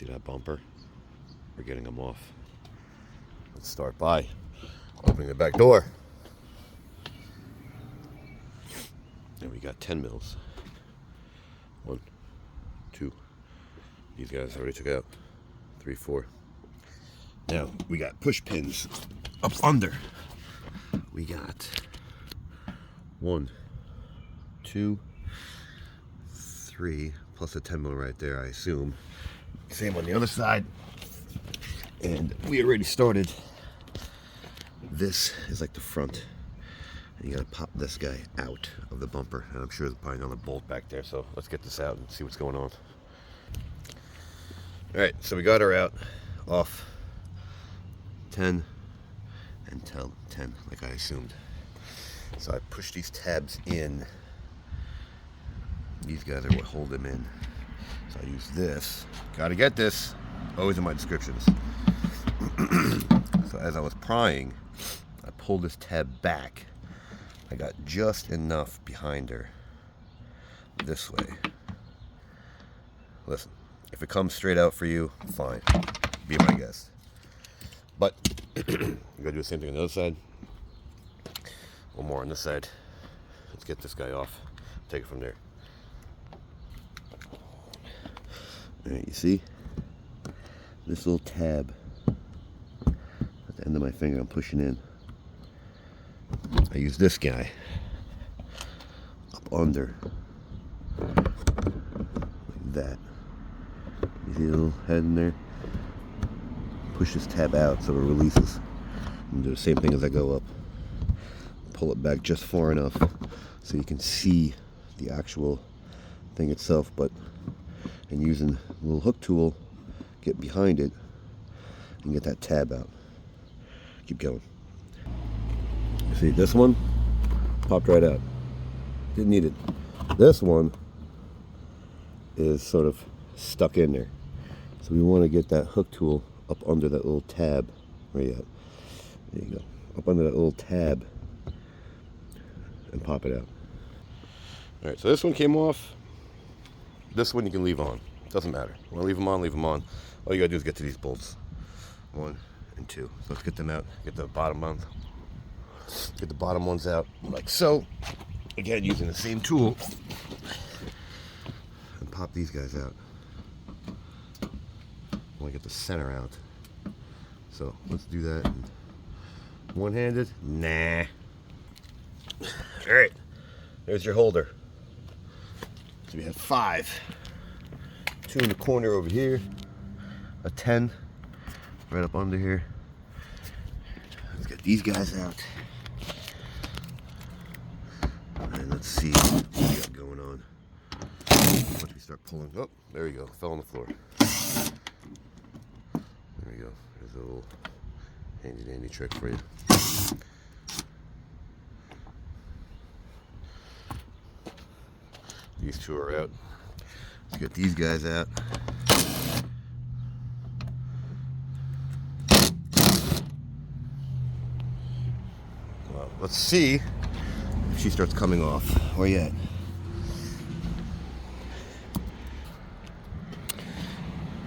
See that bumper? We're getting them off. Let's start by opening the back door. And we got 10 mils. 1, 2. These guys already took out. 3, 4. Now we got push pins up under. We got 1, 2, 3, plus a 10 mil right there, I assume. Same on the other side. And we already started. This is like the front. And you gotta pop this guy out of the bumper. And I'm sure there's probably another bolt back there, so let's get this out and see what's going on. Alright, so we got her out, off. 10 and 10, like I assumed. So I push these tabs in. These guys are what hold them in. So I use this. Gotta get this. Always in my descriptions. So as I was prying, I pulled this tab back. I got just enough behind her this way. Listen, if it comes straight out for you, fine. Be my guest. But you gotta do the same thing on the other side. One more on this side. Let's get this guy off. Take it from there. Alright, you see? This little tab at the end of my finger, I'm pushing in. I use this guy up under. Like that. You see the little head in there? Push this tab out so it releases. And do the same thing as I go up. Pull it back just far enough so you can see the actual thing itself, and using a little hook tool, get behind it and get that tab out. Keep going. You see this one popped right out. Didn't need it. This one is sort of stuck in there. So we want to get that hook tool up under that little tab. Where you at? There you go. Up under that little tab and pop it out. Alright, so this one came off. This one you can leave on. Doesn't matter. You want to leave them on, leave them on. All you gotta do is get to these bolts. 1 and 2. So let's get them out. Get the bottom on. Get the bottom ones out like so. Again, using the same tool. And pop these guys out. I want to get the center out. So let's do that. One-handed? Nah. Alright. There's your holder. So we have 5. 2 in the corner over here. A 10 right up under here. Let's get these guys out. And let's see what we got going on. Once we start pulling. Oh, there we go. Fell on the floor. There we go. There's a little handy dandy trick for you. These 2 are out. Let's get these guys out. Well, let's see if she starts coming off. Where you at?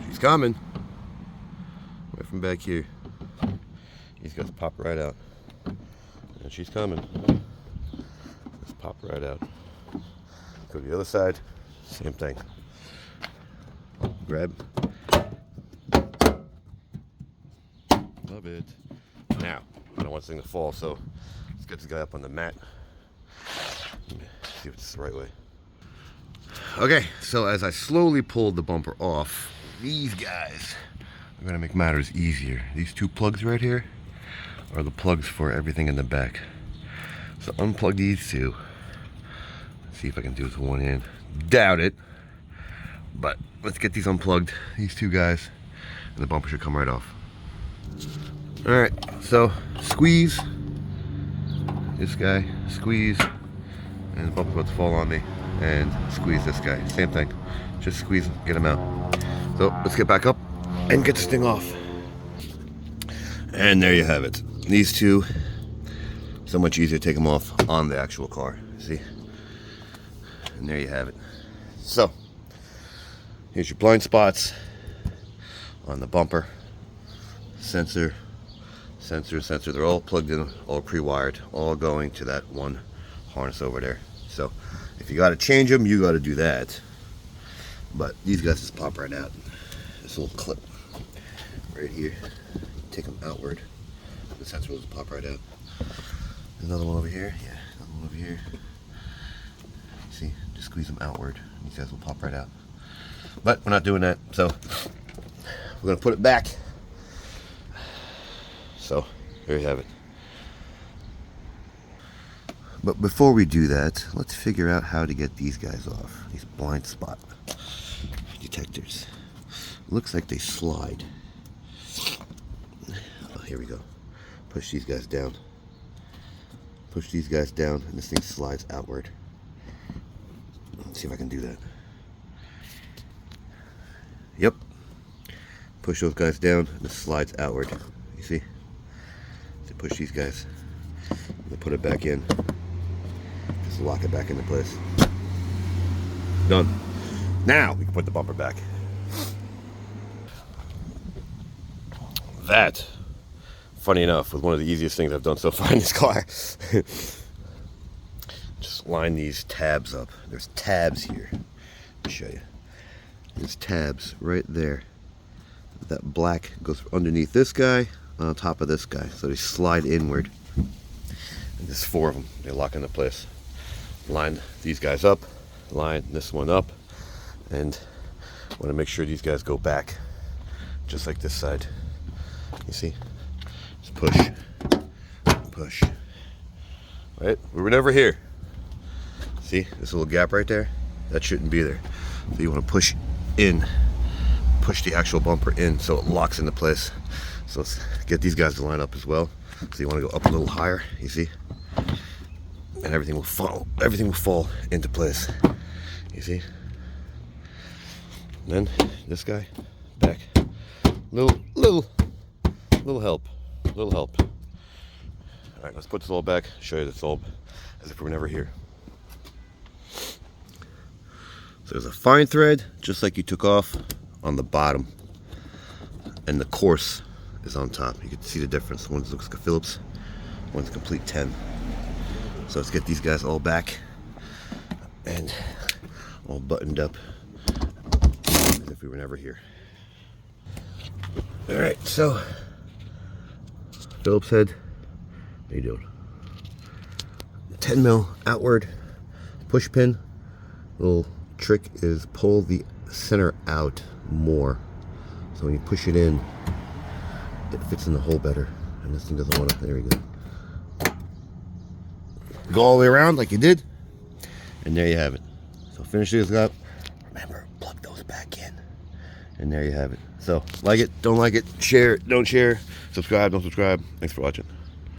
She's coming. Right from back here. These guys pop right out. And she's coming. Just pop right out. Go to the other side. Same thing. Grab. Love it. Now, I don't want this thing to fall, so let's get this guy up on the mat. See if it's the right way. Okay, so as I slowly pulled the bumper off, these guys are going to make matters easier. These 2 plugs right here are the plugs for everything in the back. So unplug these 2. See if I can do this with one hand. Doubt it. But let's get these unplugged. These 2 guys. And the bumper should come right off. Alright, so squeeze. This guy. Squeeze. And the bumper's about to fall on me. And squeeze this guy. Same thing. Just squeeze, get him out. So let's get back up and get this thing off. And there you have it. These 2. So much easier to take them off on the actual car. See? And there you have it. So, here's your blind spots. on the bumper. Sensor. They're all plugged in, all pre-wired, all going to that one harness over there. So if you got to change them, you got to do that. But these guys just pop right out. This little clip right here, take them outward. The sensor will just pop right out. There's another one over here. Yeah, another one over here. See, just squeeze them outward. These guys will pop right out. But we're not doing that, so we're gonna put it back. So there you have it. But before we do that, let's figure out how to get these guys off. These blind spot detectors. Looks like they slide. Oh, here we go. Push these guys down. Push these guys down, and this thing slides outward. Let's see if I can do that. Yep. Push those guys down, and it slides outward. You see? So push these guys. And put it back in. Just lock it back into place. Done. Now we can put the bumper back. That, funny enough, was one of the easiest things I've done so far in this car. Just line these tabs up. There's tabs here. Let me show you. There's tabs right there. That black goes underneath this guy, on top of this guy. So they slide inward. And there's 4 of them. They lock into place. Line these guys up. Line this one up. And want to make sure these guys go back. Just like this side. You see? Just push. Push. Right? We were never here. See? This little gap right there? That shouldn't be there. So you want to push in. Push the actual bumper in so it locks into place. So let's get these guys to line up as well. So you want to go up a little higher, you see? And everything will fall into place. You see? And then this guy back. Little help. All right, let's put this all back. Show you this all as if we were never here. So there's a fine thread, just like you took off, on the bottom, and the coarse is on top. You can see the difference. One looks like a Phillips, one's complete 10. So let's get these guys all back and all buttoned up as if we were never here. All right, so Phillips head. How you doing? 10 mil outward push pin. Little trick is pull the center out more. So when you push it in, it fits in the hole better. And this thing doesn't want to. There we go. Go all the way around like you did. And there you have it. So finish this up. Remember, plug those back in. And there you have it. So like it, don't like it, share it, don't share, subscribe, don't subscribe. Thanks for watching.